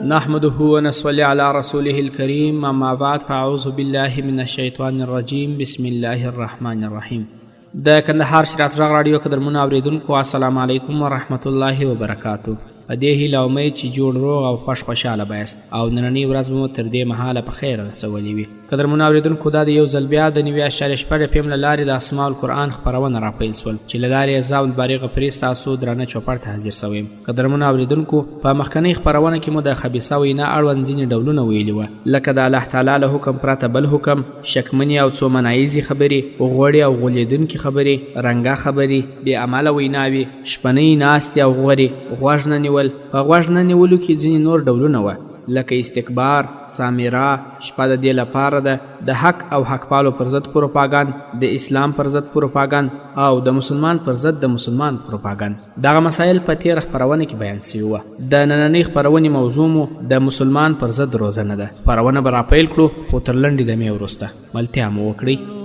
نحمده ونصلي على رسوله الكريم اما بعد فاعوذ بالله من الشيطان الرجيم بسم الله الرحمن الرحيم. د کندهار شریعت غږ راډیو قدرمنو اوریدونکو السلام علیکم ورحمت الله وبرکاتو. په دې هیله امید چې جوړ روغ او خوشحاله بایست او نننۍ ورځ مو تر دې مهاله په خیر رسولې وي. قدرمنو اوریدونکو دا د یو ځل بیا د 90.8 FM له لارې د اسماء القرآن خپرونه راپیل شول چې له لارې یې زاول بارغ پرې ستاسو درانه چوپړ ته حاضر سوی یم. قدرمنو اوریدونکو په مخکنۍ خپرونه کې مو د خبیثه وینا اړوند ځینې ډولونه ویلي وه، لکه د الله تعالی له حکم پرته بل حکم، شکمنې او څو منایزې خبرې، غوړې او غولیدونکې خبرې، رنګه خبرې، بې عمله ویناوې، شپنۍ ناستې او غورې، غوږ نه نیول. په غوږ نه نیولو کې ځینې نور ډولونه وه، لکه استکبار، سامره، شپه د دې لپاره ده، د حق او حق پالو پر ضد پروپاګند، د اسلام پر ضد پروپاګند او د مسلمان پر ضد د مسلمان پروپاګند. دغه مسایل په تېره خپرونه کې بیان سوي وه. د نننۍ خپرونې موضوع مو د مسلمان پر ضد روزنه ده. خپرونه به راپیل کړو خو تر لنډې دمې وروسته. ملتیا مو وکړئ.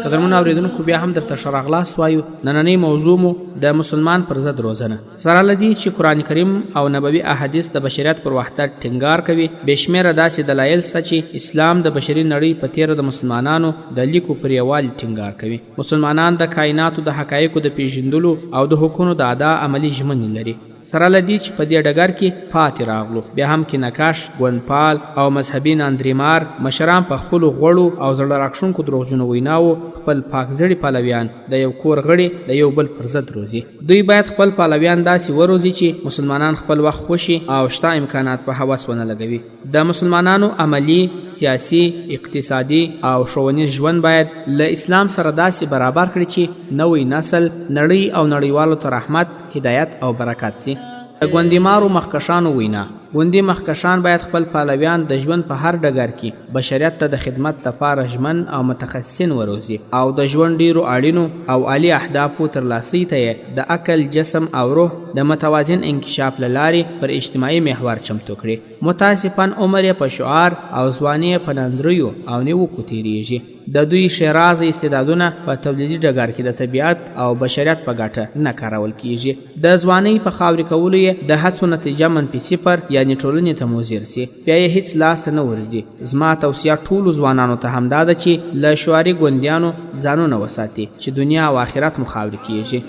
قدرمنو اوریدونکو بیا هم درته ښه راغلاست وایو. نننۍ موضوع مو د مسلمان پر ضد روزنه. سره له دې چې قرآن کریم او نبوي احادیث د بشریت پر وحدت ټینګار کوي، بېشمېره داسې دلایل شته چې اسلام د بشري نړۍ په تېره د مسلمانانو د لیکو پر یووالي ټینګار کوي. مسلمانان د کائناتو د حقایقو د پیژندلو او د حقونو د ادا عملي ژمنې لري. سره له دې چې په دې ډګر کې پاتې راغلو، بیا هم کینهکش، ګوندپال او مذهبي ناندریمار مشران په خپلو غوړو او زړه راښکونکو دروغجنو ویناوو خپل پاکزړي پلویان د یو کور غړي د یو بل پر ضد روزي. دوی باید خپل پلویان داسې وروزي چې مسلمانان خپل وخت خوشي او شته امکانات په هوس ونه لګوي. د مسلمانانو عملی، سیاسي، اقتصادي او ښوونیز ژوند باید له اسلام سره داسې برابر کړي چې نوی نسل نړۍ او نړیوالو ته رحمت، هدایت او برکت سي. د ګوندیمارو مخکشانو وینا: ګوندي مخکشان باید خپل پلویان د ژوند په هر ډګر کې بشریت ته د خدمت لپاره ژمن او متخصصین وروزي او د ژوند ډیرو اړینو او عالی اهدافو ترلاسي ته یې د عقل، جسم او روح د متوازن انکشاف له لارې پر اجتماعي محور چمتو کړي. متاسفاً عمر یې په شعار او ځواني یې په ناندریو او نیوکو تېرېږي. د دوی شیرازه استعدادونه په تولیدي ډګر کې د طبیعت او بشریت په ګټه نه کارول کیږي. د ځوانۍ په خاورې کولو یې د هڅو نتیجه منفي صفر یعنې ټولنې ته مضر سي، بیا یې هیڅ لاسته نه ورځي. زما توصیه ټولو ځوانانو ته همدا ده چې له شعاري ګوندیانو ځانونه وساتي چې دنیا او آخرت مو خاورې کیږي.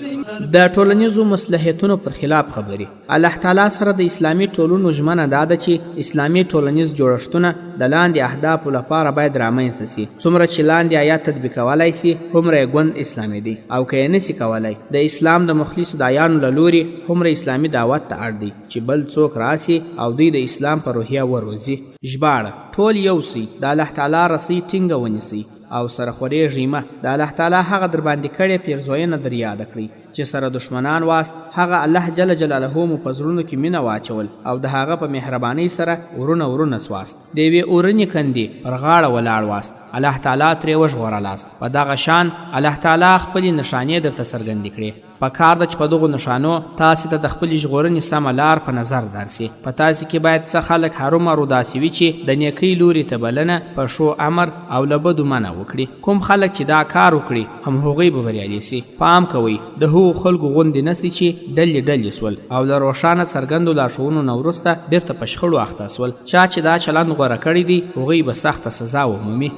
د ټولنیزو مصلحتونو پر خلاف خبرې. الله تعالی سره د اسلامي ټولنو ژمنه دا ده چې اسلامي ټولنیز جوړښتونه د لاندې اهدافو لپاره باید رامنځته سي. څومره چې لاندې آیات تطبیقولی سي هومره یې ګوند اسلامي دی، او که یې نسي کولی د اسلام د مخلصو دایانو له لوري هومره اسلامي دعوت ته اړ دی چې بل څوک راسي او دوی د اسلام په روحیه وروزي. ژباړه: ټول یو سي، د الله تعالی رسۍ ټینګه ونیسئ او سره خورېږئ مه. د الله تعالی هغه در باندې کړې پیرزوینه در یاده کړئ چې سره دشمنان واست. هغه الله جل جلاله مو په زړونو کې مینه واچول او د هغه په مهربانۍ سره ورونه سواست. د یوې اورنې کندې پر غاړه ولاړ واست، الله تعالی ترې وژغورلاست. په دغه شان الله تعالی خپلې نښانې درته څرګندې کړې. په کار ده چې په دغو نښانو تاسې ته د خپلې ژغورنې سمه لار په نظر درسي. په تاسې کې باید څه خلک هرومرو داسې وي چې د نیکۍ لوري ته بلنه، په ښو امر او له بدو منع وکړي. کوم خلک چې دا کار وکړي هم هغوی به بریالي سي. پام کوئ د هغو خلکو غوندې نسئ چې ډلې سول او له روښانه څرګندو لارښوونو نه وروسته بیرته په شخړو اخته سول. چا چې دا چلند غوره کړی دی هغوی به سخته سزا ومومي.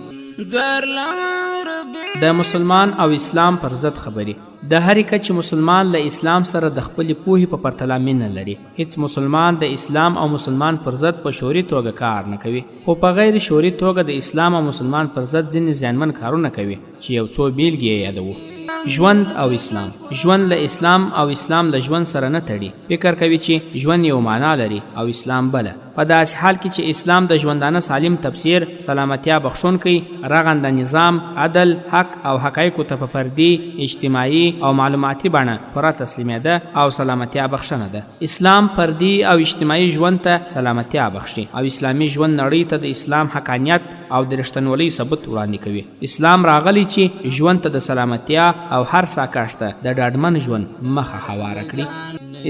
د مسلمان او اسلام پر ضد خبرې. د هرې کچې مسلمان له اسلام سره د خپلې پوهې په پرتله مینه لري. هیڅ مسلمان د اسلام او مسلمان پر ضد په شعوري توګه کار نه کوي، خو په غیر شعوري توګه د اسلام او مسلمان پر ضد ځینې زیانمن کارونه کوي چې یو څو بیلګې یې یادوو. ژوند او اسلام. ژوند له اسلام او اسلام له ژوند سره نه تړي. فکر کوي چې ژوند یو معنا لري او اسلام بله. په داسې حال کې چې اسلام د ژوندانه سالم تفسیر، سلامتیا بخښونکی، رغنده نظام، عدل، حق او حقایقو ته په فردي، اجتماعي او معلوماتي بڼه پوره تسلیمېده او سلامتیا بخښنه ده. اسلام فردي او اجتماعي ژوند ته سلامتیا بخښي او اسلامي ژوند نړۍ ته د اسلام حقانیت او د رښتینولۍ ثبوت وړاندې کوي. اسلام راغلی چې ژوند ته د سلامتیا او هر ساکښ ته د ډاډمن ژوند مخه هواره کړي.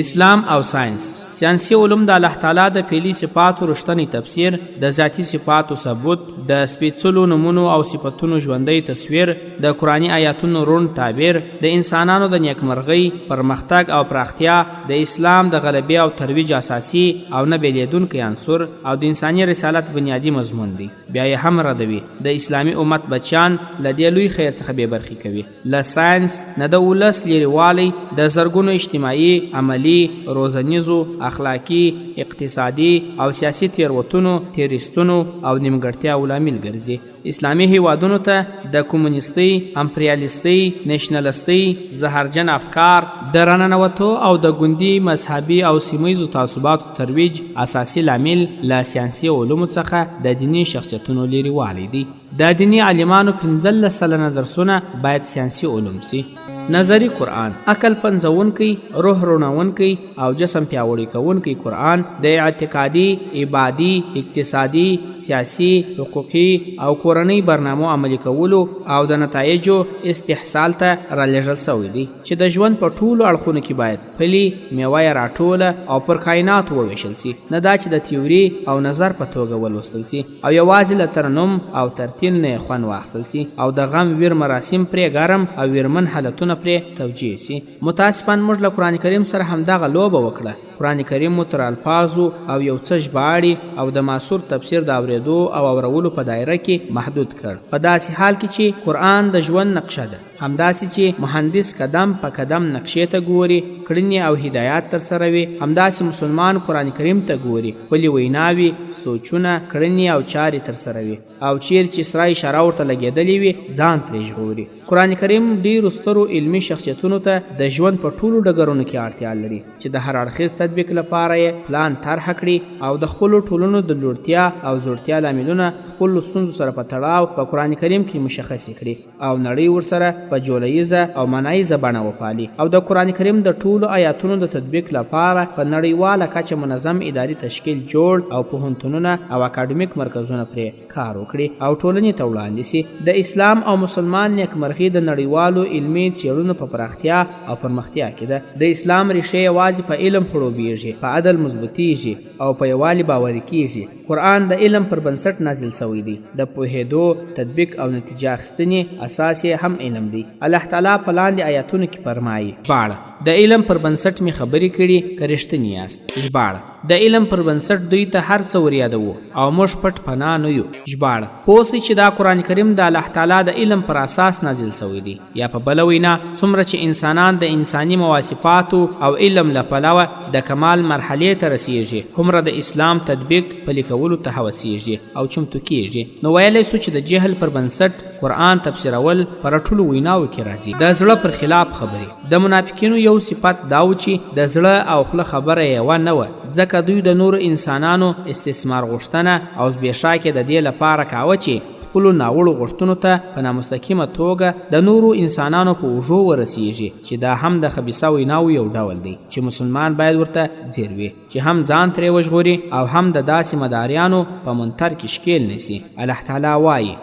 اسلام او ساينس ساینسي علوم د الله تعالی د فعلي صفاتو رښتنی تفسیر، د ذاتي صفاتو ثبوت، د سپېڅلو نومونو او صفتونو ژوندی تصویر، د قرآني آیاتونو روڼ تعبیر، د انسانانو د نیکمرغۍ، پرمختګ او پراختیا، د اسلام د غلبې او ترویج اساسي او نه بېلېدونکی عنصر او د انساني رسالت بنیادي مضمون دی. بیا یې هم ردوي د اسلامي امت بچیان له دې لوی خیر څخه بې برخې کوي. له ساینس نه د ولس لرېوالی د زرګونو اجتماعي، عملي، روزنیزو، اخلاقي، اقتصادي او سیاسي تېروتنو، تېریستونو او نیمګړتیاو لامل ګرځي. اسلامي هیوادونو ته د کمونیستي، امپریالیستي، نیشنلستي، زهرجن افکار د راننوتو او د ګوندي، مذهبي او سیمهیزو تعصباتو ترویج اساسي لامل له ساینسي علومو څخه د دیني شخصیتونو لرېوالی دی. د دیني عالمانو 15 سلنه درسونه باید ساینسي علوم سي. نظری قرآن، عقل پنځونکی، روح رونونکی او جسم پیاوړی کوونکی قرآن د اعتقادي، عبادي، اقتصادي، سیاسي، حقوقي او کورنۍ برنامو عملي کولو او د نتایجو استحصال ته رالېږل سوی دی چې د ژوند په ټولو اړخونو کې باید پلي میوه یې راټوله او پر کایناتو وویشل سي، نه دا چې د تیوري او نظر په توګه ولوستل سي او یوازې له ترنم او ترتیل نه یې خوند واخیستل سي او د غم ویر مراسم پرې ګرم او ویرمن حالتونه پرې توجیه سي. متاسفانه موږ له قرآن کریم سره همدغه لوبه وکړه. قرآن کریم مو تر الفاظو او یو څه ژباړي او د معصور تفسیر د اورېدو او اورولو په دایره کې محدود کړ. په داسې حال کې چې قرآن د ژوند نقشه ده، همداسې چې مهندس قدم په قدم نقشې ته ګوري، کړنې او هدایات ترسره وي، همداسې مسلمان قرآن کریم ته ګوري، خپلې ویناوي، سوچونه، کړنې او چارې ترسره وي او چیرې چې سره اشاره ورته لګېدلې وي ځان ترې ژغوري. قرآن کریم ډېرو سترو علمي شخصیتونو ته د ژوند په ټولو ډګرونو کې اړتیا لري چې د هر اړخیز تطبیق لپاره یې پلان طرحه کړي او د خپلو ټولنو د لوړتیا او زوړتیا لاملونه خپلو ستونزو سره په تړاو په قرآن کریم کې مشخص کړي او نړۍ ورسره په جوړیزه او معنیزه بڼه وپالي او د قرآن کریم د ټولو آیاتونو د تطبیق لپاره په نړیواله کچه منظم اداري تشکیل جوړ او پوهنتونونه او اکاډمیک مرکزونه پرې کار وکړي او ټولنې ته وړاندې سي. د اسلام او مسلمان نیکمرغي د نړیوالو علمي څېړنو په پراختیا او پرمختیا کې ده. د اسلام ریښې یوازې په علم خړوبېږي، په عدل مضبوطیږي او په یووالي باوري کیږي. قرآن د علم پر بنسټ نازل سوی دی. د پوهېدو، تطبیق او نتیجه اخیستنې اساس یې هم علم دی. الله تعالی په لاندې آیاتونو کې فرمایي: ژباړه: د علم پر بنسټ مې خبرې کړي که رښتیني یاست. ژباړه: د علم پر بنسټ دوی ته هر څه وریادوو او موږ پټ پناه نه یو. ژباړه: پوه سئ چې دا قرآن کریم د الله تعالی د علم پر اساس نازل سوی دی. یا په بله وینا څومره چې انسانان د انساني مواصفاتو او علم له پلوه د کمال مرحلې ته رسیږي، هومره د اسلام تطبیق پلي کولو ته هوسیږي او چمتو کیږي. نو ویلی سو چې د جهل پر بنسټ قرآن تفسیرول پر ټولو ویناو کې راځي. د زړه پر خلاف خبرې. د منافقینو یو صفت دا و چې د زړه او خوله خبره یوه نه وه، ځکه دوی د نورو انسانانو استثمار غوښتنه او زبېښاک یې د دې لپاره کاوه چې خپلو ناوړو غوښتنو ته په نامستقیمه توګه د نورو انسانانو په اوږو ورسیږي، چې دا هم د خبیثه ویناو یو ډول دی چې مسلمان باید ورته ځیر وي چې هم ځان ترې وژغوري او هم د داسې مداریانو په منتر کې ښکیل نیسي. الله تعالی وایي: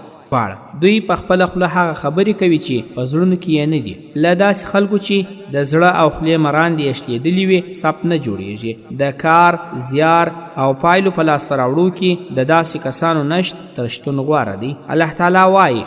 دوی په خپله خوله هغه خبرې کوي چې په زړونو کې یې نه دي. له داسې خلکو چې د زړه او خولې مراندې یې شلېدلي وي سپ نه جوړیږي. د کار، زیار او پایلو په لاسته راوړو کې د داسې کسانو نشت تر شتون غوره دی. الله تعالی وایي: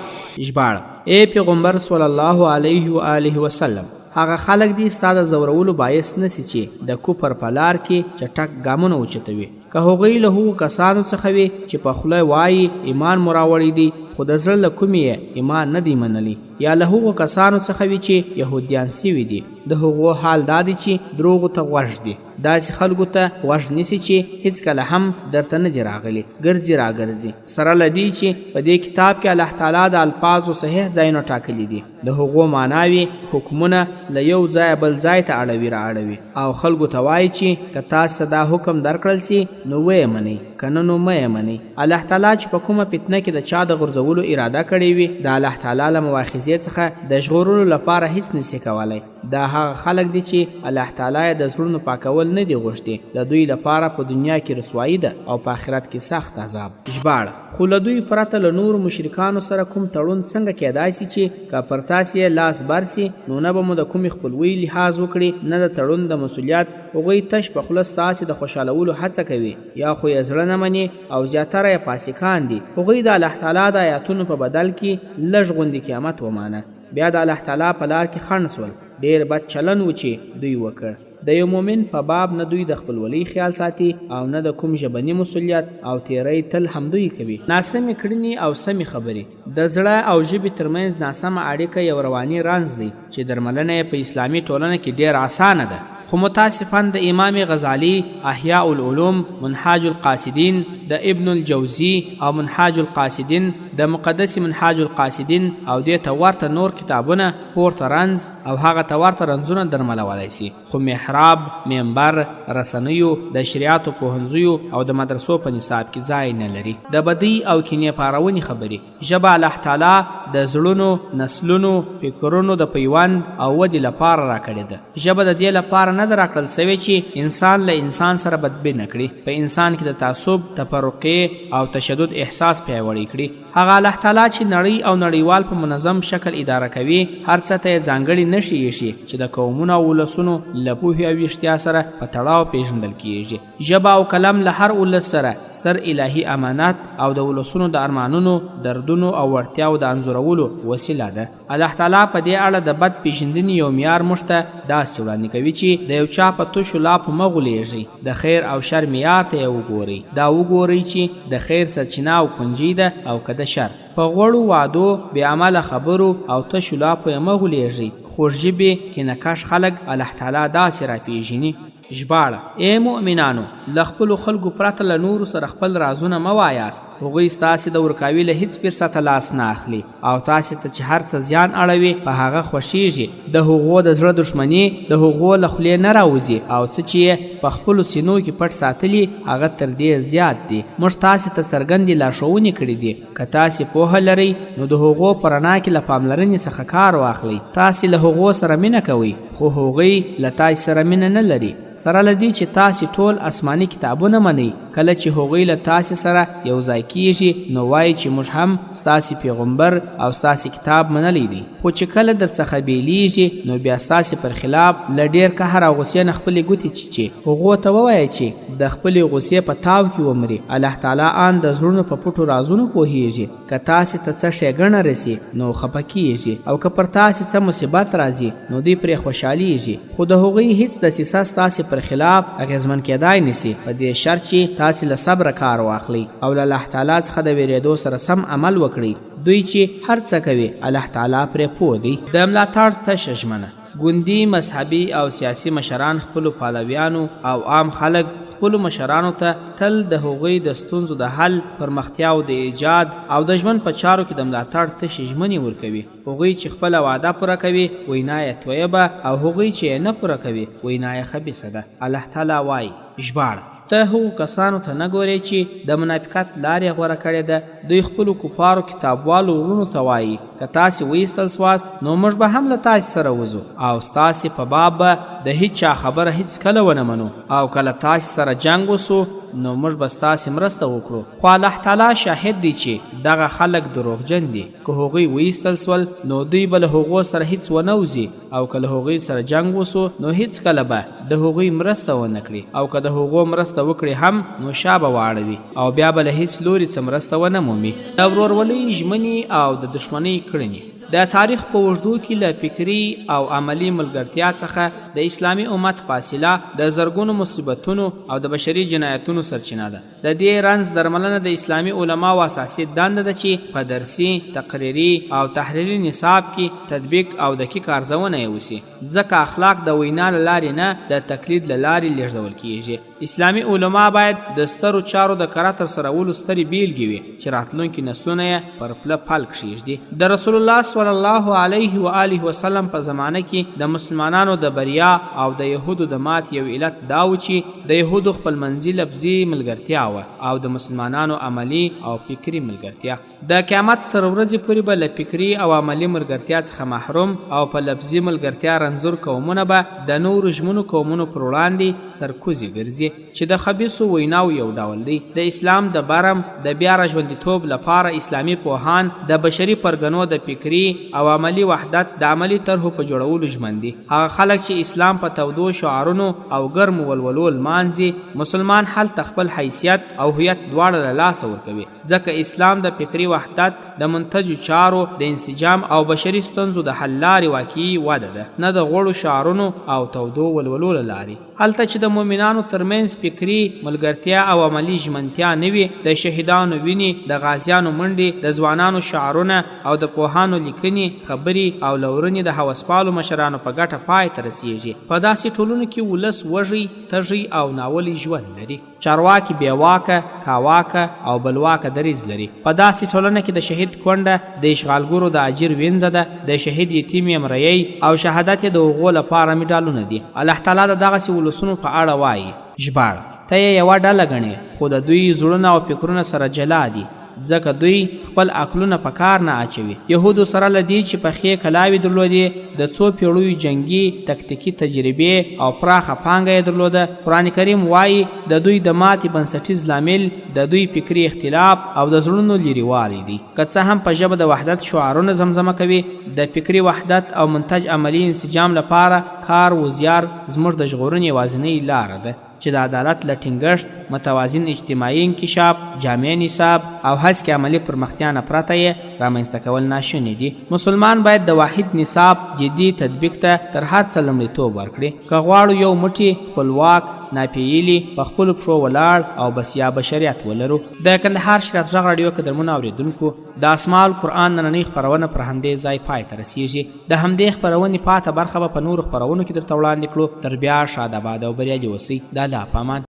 ژباړه: ای پیغمبر صلی الله علیه و آله وسلم، هغه خلک دي ستا د زورولو باعث نسی چې د کفر په لار کې چټک ګامونه اوچتوي، که هغوی له هغو کسانو څخه وي چې په خوله وایي ایمان مو راوړی دی خو د زړه له کومې یې ایمان نه دی منلی، یا له هغو کسانو څخه وي چې یهودیان سوي دي، د هغو حال دا دی چې دروغو ته غوږ دي. داسې خلکو ته غوږ نیسي چې هیڅکله هم درته نه دي راغلي، ګرځي راګرځي، سره له دې چې په دې کتاب کې الله تعالی د الفاظو صحیح ځایونه ټاکلي دي، د هغو معناوي حکمونه له یو ځایه بل ځای ته اړوي را اړوي او خلکو ته وایي چې که تاسو دا حکم درکړل سي نو ویې منئ، که نه نو مه یې منئ. الله تعالی چې په کومه فتنه کې د چا د غورځولو غورځولو اراده کړې وي د الله تعالی له مواخذې څخه د ژغورلو لپاره هیڅ نشي کولی. دا هغه خلک دي چې الله تعالی د زړونو پاکول نه دي غوښتي. د دوی لپاره په دنیا کې رسوایی ده او په آخرت کې سخت عذاب. ژباړه: خو له دوی پرته له نورو مشرکانو سره کوم تړون څنګه کیدای سي چې که پر تاسې لاس بر سي نو نه به مو د کومې خپلوۍ لحاظ وکړي نه د تړون د مسؤلیت. هغوی تش په خوله ستاسې د خوشحالولو هڅه کوي یا خو یې زړه نه مني او زیاتره یې فاسقان دي. هغوی د الله تعالی د آیاتونو په بدل کې لږ غوندې قیامت ومانه. بیا د الله تعالی په لار کې خنډ سول. ډېر بد چلن و چې دوی وکړ. د یو مؤمن په باب نه دوی د خپلولۍ خیال ساتي او نه د کوم ژبني مسؤلیت او تیری تل همدوی کوي. ناسمې کړنې او سمې خبرې د زړه او ژبې ترمنځ ناسمه اړیکه یو رواني رنځ دی چې درملنه یې په اسلامي ټولنه کې ډېر اسانه ده. خو متاسفاً د امام غزالی احیاء العلوم، منهاج القاصدین د ابن الجوزی او منهاج القاصدین د مقدس منهاج القاصدین او دې ته ورته نور کتابونه پورته رنځ او هغه ته ورته رنځونه درملولی سي. خو محراب، منبر، رسنیو، د شریعتو پوهنځیو او د مدرسو په نصاب کې ځای نه لري. د بدی او کینې پارونې خبرې ژبه الله تعالی د زړونو، نسلونو، فکرونو د پیوند او ودې لپاره راکړې ده. ژبه د دې لپاره نه ده راکړل سوې چې انسان له انسان سره بدبین کړي، په انسان کې د تعصب، تفرقې او تشدد احساس پیاوړی کړي. هغه الله تعالی چې نړۍ او نړیوال په منظم شکل اداره کوي هر څه ته یې ځانګړي نښې ایښي چې د قومونو او ولسونو له پوهې او ویښتیا سره په تړاو پیژندل کیږي. ژبه او قلم له هر ولس سره ستر الهي امانت او د ولسونو د ارمانونو، دردونو او وړتیاو د انځورولو وسیله ده. الله تعالی په دې اړه د بد پیژندنې یو معیار موږ ته داسې وړاندې کوي چې د یو چا په تشو لاپو مه غولیږئ، د خیر او شر معیار ته یې وګورئ. دا وګورئ چې د خیر سرچینه او کنجي ده او که د شر. په غوړو وعدو، بې عمله خبرو او تشو لاپو یې مه غولیږئ. خوږ ژبې کینهکش خلک الله تعالی داسې راپېژني. ژباړه: ای مؤمنانو، له خپلو خلکو پرته له نورو سره خپل رازونه مه وایاست. هغوی ستاسې د ورکاوي له هیڅ فرصته لاس نه اخلي او تاسې ته چې هر څه زیان اړوي په هغه خوښیږي. د هغو د زړه دښمني د هغو له خولې نه راوځي او څه چې یې په خپلو سینو کې پټ ساتلي هغه تر دې زیات دي. موږ تاسې ته څرګندې لارښوونې کړي دي. که تاسې پوهه لرئ نو د هغو په رڼا کې له پاملرنې څخه کار واخلئ. تاسې له هغو سره مینه کوئ خو هغوی له تاسې سره مینه نه لري. سره له دې چې تاسې ټول آسماني کتابونه منئ، کله چې هغوی له تاسې سره یو ځای کیږي نو وایي چې موږ هم ستاسې پیغمبر او ستاسې کتاب منلی دی. خو چې کله در څخه بیلیږي نو بیا ستاسې پر خلاف له ډېر قهر او غصې نه خپلې ګوتې چیچي. هغو ته ووایه چې د خپلې غصې په تاو کې ومري. الله تعالی ان د زړونو په پټو رازونو پوهیږي. که تاسې ته څه ښېګڼه رسي نو خفه کیږي او که پر تاسې څه مصیبت راځي نو دوی پرې خوشحالیږي. خو د هغوی هیڅ دسیسه ستاسې پر خلاف اغیزمن کیدای نسی، په دې شرط چې تاسې له صبر کار واخلئ او له الله تعالی څخه د ویرېدو سره سم عمل وکړئ. دوی چې هر څه کوي الله تعالی پرې پوه دی. د ملاتړ تشه ژمنه: ګوندي، مذهبي او سیاسي مشران خپلو پلویانو او عام خلک خپلو مشرانو ته تل د هغوی د ستونزو د حل، پرمختیاو د ایجاد او د ژوند په چارو کې د ملاتړ تشې ژمنې ورکوي. هغوی چې خپله وعده پوره کوي وینا یې طیبه او هغوی چې یې نه پوره کوي وینا یې خبیثه ده. الله تعالی وایي. ژباړه: ته هغو کسانو ته نه ګورې چې د منافقت لارې غوره کړې ده. دوی خپلو کفارو کتابوالو ورونو ته وایي که تاسې وایستل سواست نو موږ به هم له تاسې سره وځو او ستاسې په باب به د هیڅ چا خبره هیڅ کله ونه منو او کله تاسې سره جنګ وسو نو موږ به ستاسې مرسته وکړو. خو الله تعالی شاهد دی چې دغه خلک دروغجن دي. که هغوی وایستل سول نو دوی به له هغو سره هیڅ ونه وځي او که له هغوی سره جنګ وسو نو هیڅ کله به د هغوی مرسته ونه کړي او که د هغو مرسته وکړي هم نو شا به واړوي او بیا به له هیڅ لوري څه مرسته ونه مومي. د ورورولۍ ژمنې او د دښمنۍ کړنې د تاریخ په اوږدو کې له فکري او عملي ملګرتیا څخه د اسلامي امت فاصله د زرګونو مصیبتونو او د بشري جنایتونو سرچینه ده. د دې رنځ درملنه د اسلامي علماو اساسي دنده ده چې په درسي، تقریري او تحریري نصاب کې تطبیق او دقیق ارزونه یې وسي. ځکه اخلاق د وینا له لارې نه د تقلید له لارې لیږدول کیږي. اسلامي علما باید د سترو چارو د کره ترسرولو سترې بیلګې وي چې راتلونکي نسلونه یې پر پله پل کښېږدي. د رسول الله صلی الله علیه و آله وسلم په زمانه کې د مسلمانانو د بریا او د یهودو د مات یو علت دا و چې د یهودو خپلمنځي لفظي ملګرتیا وه او د مسلمانانو عملي او فکري ملګرتیا. د قیامت تر ورځې پورې به له فکري او عملي ملګرتیا څخه محروم او په لفظي ملګرتیا رنځور قومونه به د نورو ژمنو قومونو پر وړاندې سرکوزي ګرځي چې د خبیثو ویناو یو ډول دی. د اسلام د برم د بیا راژوندیتوب لپاره اسلامي پوهان د بشري پرګنو د فکري او عملي وحدت د عملي طرحو په جوړولو ژمن دي. هغه خلک چې اسلام په تودو شعارونو او ګرمو ولولو لمانځي، مسلمان هلته خپل حیثیت او هویت دواړه له لاسه ورکوي، ځکه اسلام د فکري وحدت، د منتجو چارو د انسجام او بشري ستونزو د حل لارې واقعي وده ده، نه د غوړو شعارونو او تودو ولولو له لارې. هلته چې د مؤمنانو ترمنځ فکري ملګرتیا او عملي ژمنتیا نه وي، د شهیدانو وینې، د غازیانو منډې، د ځوانانو شعارونه او د پوهانو لیکنې، خبرې او لورنې د هوسپالو مشرانو په ګټه پای ته رسیږي. په داسې ټولنو کې ولس وږی، تږی او ناولی ژوند لري. چارواکي بېواکه، کاواکه او بلواکه دریځ لري. په داسې ټولنه کې د شهید کونډه د اشغالګرو د اجر وینځه ده، د شهید یتیم یې مریی او شهادت یې د هغو لپاره مډالونه دي. الله تعالی د دغسې ولسونو په اړه وایي: ژباړه، ته یې یوه ډله ګڼې، خو د دوی زړونه او فکرونه سره جلا دي، ځکه دوی خپل عقلونه په کار نه اچوي. یهودو سره له دې چې پخې کلاوې درلودې، د څو پیړیو جنګي تکتیکي تجربې او پراخه پانګه یې درلوده، قرآن کریم وایي د دوی د ماتې بنسټیز لامل د دوی فکري اختلاف او د زړونو لرېوالی دی. که څه هم په ژبه د وحدت شعارونه زمزمه کوي، د فکري وحدت او منتج عملي انسجام لپاره کار و زیار زموږ د ژغورنې یوازینۍ لاره ده چې د عدالت له ټینګښت، متوازن اجتماعي انکشاف، جامع نصاب او هڅې عملي پرمختیا نه پرته یې رامنځته کول ناشوني دي. مسلمان باید د واحد نصاب جدي تطبیق ته تر هر څه لومړیتوب ورکړي. که غواړو یو موټی خپلواک، ناپییلي، په خپلو پښو ولاړ او بسیا بشریت ولرو. د کندهار شریعت غږ راډیو قدرمنو اورېدونکو، د اسماء القرآن نننۍ خپرونه پر همدې ځای پای ته رسیږي. د همدې خپرونې پاته برخه به په نورو خپرونو کې درته وړاندې کړو. تر بیا شاد آباد او بریالي اوسئ. د الله په امان.